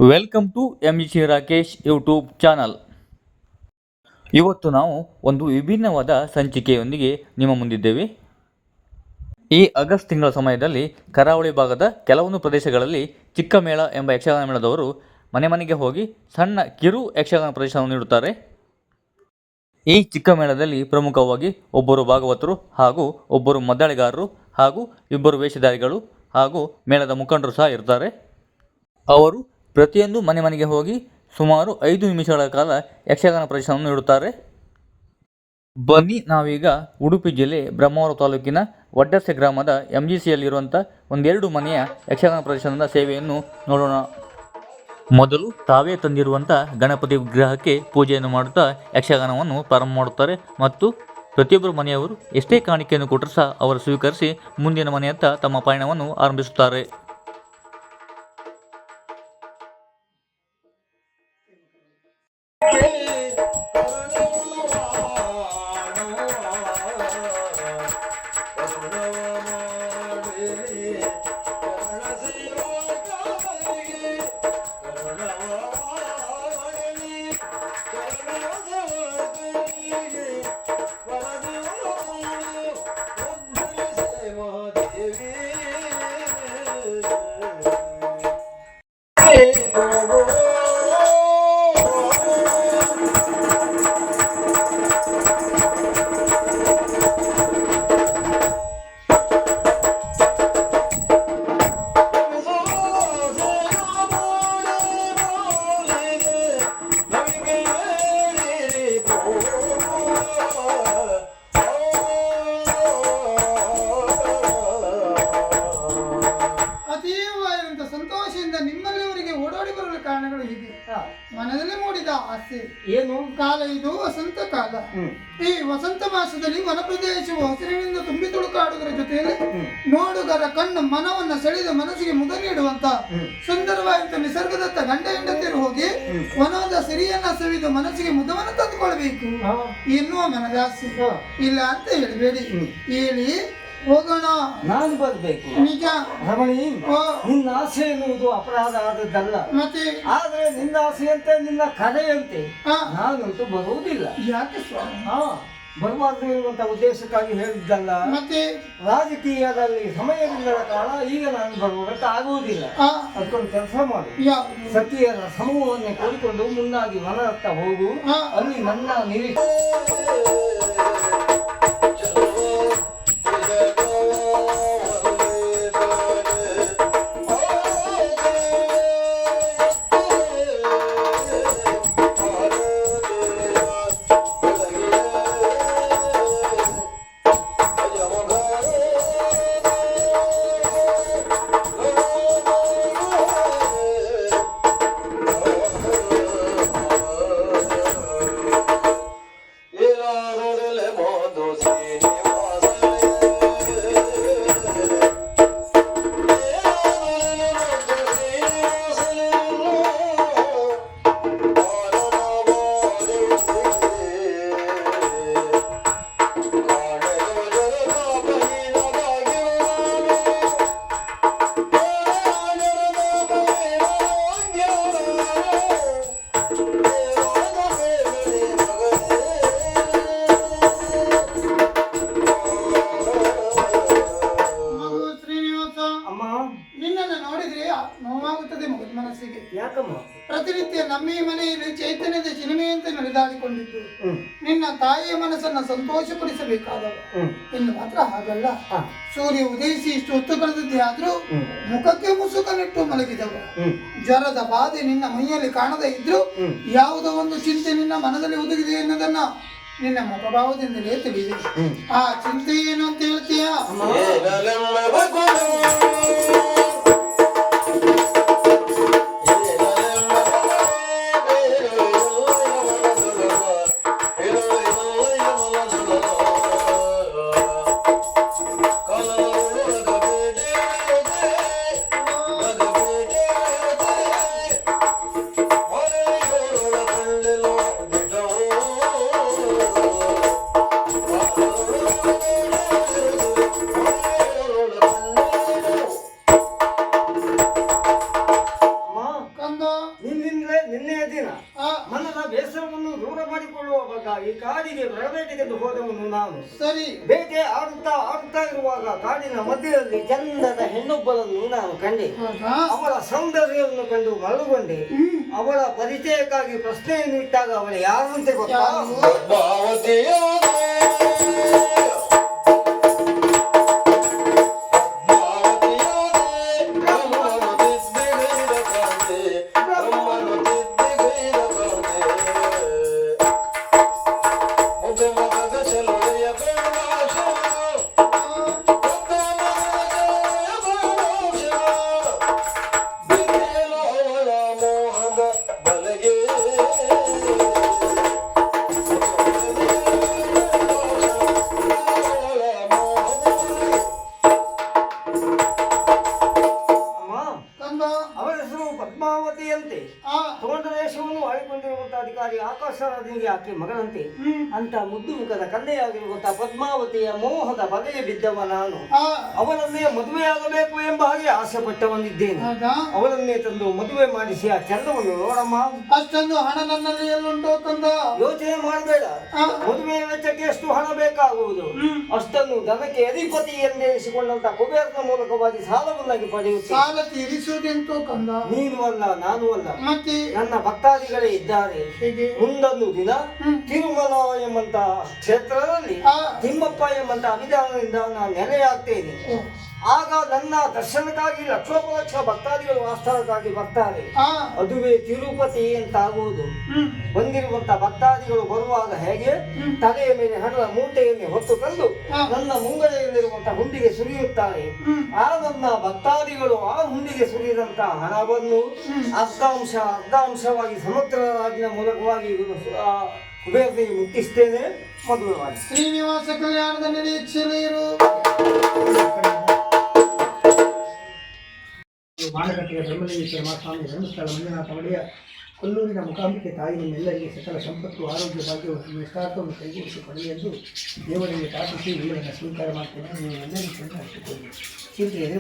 Welcome to MGC Rakesh YouTube channel. ಇವತ್ತು ನಾವು ಒಂದು ವಿಭಿನ್ನವಾದ ಸಂಚಿಕೆಯೊಂದಿಗೆ ನಿಮ್ಮ ಮುಂದಿದ್ದೇವೆ. ಈ ಆಗಸ್ಟ್ ತಿಂಗಳ ಸಮಯದಲ್ಲಿ ಕರಾವಳಿ ಭಾಗದ ಕೆಲವೊಂದು ಪ್ರದೇಶಗಳಲ್ಲಿ ಚಿಕ್ಕಮೇಳ ಎಂಬ ಯಕ್ಷಗಾನ ಮೇಳದವರು ಮನೆ ಮನೆಗೆ ಹೋಗಿ ಸಣ್ಣ ಕಿರು ಯಕ್ಷಗಾನ ಪ್ರದರ್ಶನವನ್ನು ನೀಡುತ್ತಾರೆ. ಈ ಚಿಕ್ಕ ಮೇಳದಲ್ಲಿ ಪ್ರಮುಖವಾಗಿ ಒಬ್ಬರು ಭಾಗವತರು ಹಾಗೂ ಒಬ್ಬರು ಮದ್ದಳೆಗಾರರು ಹಾಗೂ ಇಬ್ಬರು ವೇಷಧಾರಿಗಳು ಹಾಗೂ ಮೇಳದ ಮುಖಂಡರು ಸಹ ಇರ್ತಾರೆ. ಅವರು ಪ್ರತಿಯೊಂದು ಮನೆ ಮನೆಗೆ ಹೋಗಿ ಸುಮಾರು 5 ನಿಮಿಷಗಳ ಕಾಲ ಯಕ್ಷಗಾನ ಪ್ರದರ್ಶನವನ್ನು ನೀಡುತ್ತಾರೆ. ಬನ್ನಿ ನಾವೀಗ ಉಡುಪಿ ಜಿಲ್ಲೆ ಬ್ರಹ್ಮಾವರ ತಾಲೂಕಿನ ವಡ್ಡಸೆ ಗ್ರಾಮದ MGCಯಲ್ಲಿರುವಂಥ ಒಂದೆರಡು ಮನೆಯ ಯಕ್ಷಗಾನ ಪ್ರದರ್ಶನದ ಸೇವೆಯನ್ನು ನೋಡೋಣ. ಮೊದಲು ತಾವೇ ತಂದಿರುವಂಥ ಗಣಪತಿ ವಿಗ್ರಹಕ್ಕೆ ಪೂಜೆಯನ್ನು ಮಾಡುತ್ತಾ ಯಕ್ಷಗಾನವನ್ನು ಪ್ರಾರಂಭ ಮಾಡುತ್ತಾರೆ ಮತ್ತು ಪ್ರತಿಯೊಬ್ಬರು ಮನೆಯವರು ಎಷ್ಟೇ ಕಾಣಿಕೆಯನ್ನು ಕೊಟ್ಟರೂ ಸಹ ಅವರು ಸ್ವೀಕರಿಸಿ ಮುಂದಿನ ಮನೆಯತ್ತ ತಮ್ಮ ಪಯಣವನ್ನು ಆರಂಭಿಸುತ್ತಾರೆ. ಕಾರಣಗಳು ಹೀಗೆ ಮನದಲ್ಲಿ ಮೂಡಿದ ಆಸೆ ಏನು ಕಾಲ ಇದು ವಸಂತ ಕಾಲ. ಈ ವಸಂತ ಮಾಸದಲ್ಲಿ ವನ ಪ್ರದೇಶವು ಹಸಿರಿನಿಂದ ತುಂಬಿ ತುಳುಕಾಡುವುದರ ಜೊತೆಯಲ್ಲಿ ನೋಡುಗರ ಕಣ್ಣು ಮನವನ್ನ ಸೆಳೆದು ಮನಸ್ಸಿಗೆ ಮುದ ನೀಡುವಂತ ಸುಂದರವಾದಂತ ನಿಸರ್ಗದತ್ತ ಗಂಡ ಹೆಂಡತಿಯರು ಹೋಗಿ ವನದ ಸಿರಿಯನ್ನ ಸವಿದು ಮನಸ್ಸಿಗೆ ಮುದವನ್ನು ತಂದುಕೊಳ್ಬೇಕು ಎನ್ನುವ ಮನದಾಸೆ. ಇಲ್ಲ ಅಂತ ಹೇಳಬೇಡಿ, ಹೇಳಿ ಹೋಗೋಣ. ನಾನು ಬರ್ಬೇಕು ನಿಜ ರಮಣಿ. ನಿನ್ನ ಆಸೆ ಎನ್ನುವುದು ಅಪರಾಧ ಆದದ್ದಲ್ಲ, ಮತ್ತೆ ಆದ್ರೆ ನಿನ್ನ ಆಸೆಯಂತೆ ನಿನ್ನ ಕರೆಯಂತೆ ನಾನಂತೂ ಬರುವುದಿಲ್ಲ. ಯಾಕೆ ಸ್ವಾಮಿ? ಬರಬಾರ್ದು ಇರುವಂತ ಉದ್ದೇಶಕ್ಕಾಗಿ ಹೇಳಿದ್ದಲ್ಲ. ಮತ್ತೆ ರಾಜಕೀಯದಲ್ಲಿ ಸಮಯವಿಲ್ಲದ ಕಾರಣ ಈಗ ನಾನು ಬರುವುದಕ್ಕೆ ಆಗುವುದಿಲ್ಲ. ಅದಕ್ಕೊಂದು ಕೆಲಸ ಮಾಡು, ಸತಿಯರ ಸಮೂಹವನ್ನೇ ಕೂಡಿಕೊಂಡು ಮುನ್ನಾಗಿ ವನದತ್ತ ಹೋಗು. ಅಲ್ಲಿ ನನ್ನ ನಿರೀಕ್ಷೆ ಪ್ರತಿನಿತ್ಯ ನಮ್ಮ ಈ ಮನೆಯಲ್ಲಿ ಚೈತನ್ಯದ ಚಿನಿಮೆಯಂತೆ ನಡೆದಾಡಿಕೊಂಡಿದ್ದು ನಿನ್ನ ತಾಯಿಯ ಮನಸ್ಸನ್ನ ಸಂತೋಷಪಡಿಸಬೇಕಾದವ. ಇನ್ನು ಮಾತ್ರ ಹಾಗಲ್ಲ, ಸೂರ್ಯ ಉದಯಿಸಿ ಇಷ್ಟು ಹೊತ್ತು ಕಳೆದದ್ದೇ ಆದ್ರೂ ಮುಖಕ್ಕೆ ಮುಸುಕನಿಟ್ಟು ಮಲಗಿದವ. ಜ್ವರದ ಬಾಧೆ ನಿನ್ನ ಮೈಯಲ್ಲಿ ಕಾಣದೇ ಇದ್ರು ಯಾವುದೋ ಒಂದು ಚಿಂತೆ ನಿನ್ನ ಮನದಲ್ಲಿ ಒದಗಿದೆ ಎನ್ನುವುದನ್ನ ನಿನ್ನ ಮುಖಭಾವದಿಂದಲೇ ತಿಳಿದೆ. ಆ ಚಿಂತೆ ಏನು ಅಂತ ಹೇಳ್ತೀಯಾ? ನಿನ್ನೆಯ ದಿನ ಆ, ಮನದ ಬೇಸರವನ್ನು ದೂರ ಮಾಡಿಕೊಳ್ಳುವ ಈ ಕಾಡಿಗೆ ಬರಬೇಕೆಂದು ಹೋದವನು ನಾನು. ಸರಿ. ಬೇಟೆ ಆಡುತ್ತಾ ಇರುವಾಗ ಕಾಡಿನ ಮಧ್ಯದಲ್ಲಿ ಚಂದದ ಹೆಣ್ಣೊಬ್ಬಳನ್ನು ನಾನು ಕಂಡೆ. ಹೌದಾ? ಅವಳ ಸೌಂದರ್ಯವನ್ನು ಕಂಡು ಮರುಗೊಂಡೆ. ಅವಳ ಪರಿಚಯಕ್ಕಾಗಿ ಪ್ರಶ್ನೆಯನ್ನು ಇಟ್ಟಾಗ ಅವಳ ಯಾರಂತೆ ಗೊತ್ತಾ? ಕಂದ. ಅವರ ಹೆಸರು ಪದ್ಮಾವತಿಯಂತೆ. ಆ, ತಗೊಂಡ ವೇಷವನ್ನು ಆಳಿಕೊಂಡಿರುವಂತಹ ಅಧಿಕಾರಿ ಆಕಾಶರಾಜನಿಗೆ ಆಕೆ ಮಗಳಂತೆ. ಅಂತ ಮುದ್ದು ಮುಖದ ಕನ್ನೆಯಾಗಿರುವಂತಹ ಪದ್ಮಾವತಿಯ ಮೋಹದ ಬಲೆಗೆ ಬಿದ್ದವ ನಾನು. ಆ, ಅವಳನ್ನೇ ಮದುವೆಯಾಗಬೇಕು ಎಂಬ ಹಾಗೆ ಆಸೆ ಪಟ್ಟವನಿದ್ದೇನೆ. ಹೌದಾ? ಅವಳನ್ನೇ ತಂದು ಮದುವೆ ಮಾಡಿಸಿ ಆ ಚಂದವನ್ನು ನೋಡಮ್ಮ. ಅಷ್ಟೊಂದು ಹಣ ನನ್ನಲ್ಲಿ ಎಲ್ಲುಂಟು ಕಂದ? ಯೋಚನೆ ಮಾಡಬೇಡ. ಆ, ಮದುವೆ ವೆಚ್ಚಕ್ಕೆ ಎಷ್ಟು ಹಣ ಬೇಕಾಗುವುದು ಅಷ್ಟನ್ನು ಧನಕ್ಕೆ ಅಧಿಪತಿ ಎಂದೆನಿಸಿಕೊಂಡಂತ ಕುಬೇರನ ಮೂಲಕವಾಗಿ ಸಾಲವನ್ನಾಗಿ ಪಡೆಯುತ್ತೆ. ಸಾಲ ತೀರಿಸುವುದೆಂತೋ ಕಂದ? ನೀನು ಅಲ್ಲ, ನಾನು ಅಲ್ಲ, ಮತ್ತೆ ನನ್ನ ಭಕ್ತಾದಿಗಳೇ ಇದ್ದಾರೆ. ಹೇಗೆ? ಮುಂದೊಂದು ದಿನ ತಿರುಮಲ ಎಂಬಂತ ಕ್ಷೇತ್ರದಲ್ಲಿ ಆ, ತಿಮ್ಮಪ್ಪ ಎಂಬಂತ ಅಭಿಧಾನದಿಂದ ನಾನು ನೆಲೆಯಾಗ್ತೇನೆ. ಓ, ಆಗ ನನ್ನ ದರ್ಶನಕ್ಕಾಗಿ ಲಕ್ಷೋಪಲಕ್ಷ ಭಕ್ತಾದಿಗಳು ಆಸ್ಥಾನಕ್ಕಾಗಿ ಬರ್ತಾರೆ. ಆ, ಅದುವೇ ತಿರುಪತಿ ಅಂತ ಆಗುವುದು. ಬಂದಿರುವಂತ ಭಕ್ತಾದಿಗಳು ಬರುವಾಗ ಹೇಗೆ ತಲೆಯ ಮೇಲೆ ಹಣದ ಮೂಟೆಯನ್ನು ಹೊತ್ತು ತಂದು ನನ್ನ ಮುಂಗಡೆಯಲ್ಲಿರುವಂತ ಹುಂಡಿಗೆ ಸುರಿಯುತ್ತಾರೆ. ಆ ನನ್ನ ಭಕ್ತಾದಿಗಳು ಆ ಹುಂಡಿಗೆ ಸುರಿದಂತ ಹಣವನ್ನು ಅರ್ಧಾಂಶವಾಗಿ ಸಮುದ್ರ ರಾಜಿನ ಮೂಲಕವಾಗಿ ಆ ಕುಬೇರನಿಗೆ ಮುಟ್ಟಿಸ್ತೇನೆ. ಮದುವೆವಾಗಿ ಶ್ರೀನಿವಾಸ ಕಲ್ಯಾಣದ ನಿರೀಕ್ಷೆಯಲ್ಲಿ ಇರು. ಮಾನಗಟ್ಟಿಯ ಬ್ರಹ್ಮಲಿಂಗೇಶ್ವರ ಮಹಾಸ್ವಾಮಿ ಧರ್ಮಸ್ಥಳ ಮಂಜುನಾಥ ಒಡೆಯ ಕೊಲ್ಲೂರಿನ ಮುಖಾಂಬಿಕೆ ತಾಯಿ ನಿಮ್ಮೆಲ್ಲರಿಗೆ ಸಕಲ ಸಂಪತ್ತು ಆರೋಗ್ಯ ಭಾಗ್ಯವನ್ನು ಇಷ್ಟಾರ್ಥವನ್ನು ಕೈಗೂಡಿಸಿಕೊಳ್ಳಿ ಎಂದು ದೇವರಿಗೆ ಪ್ರಾರ್ಥಿಸಿ ಇವುಗಳನ್ನು ಸ್ವೀಕಾರ ಮಾಡ್ತೇನೆ. ನೀವು ಎಲ್ಲರಿಗೂ ಚಿಂತೆಯಲ್ಲಿ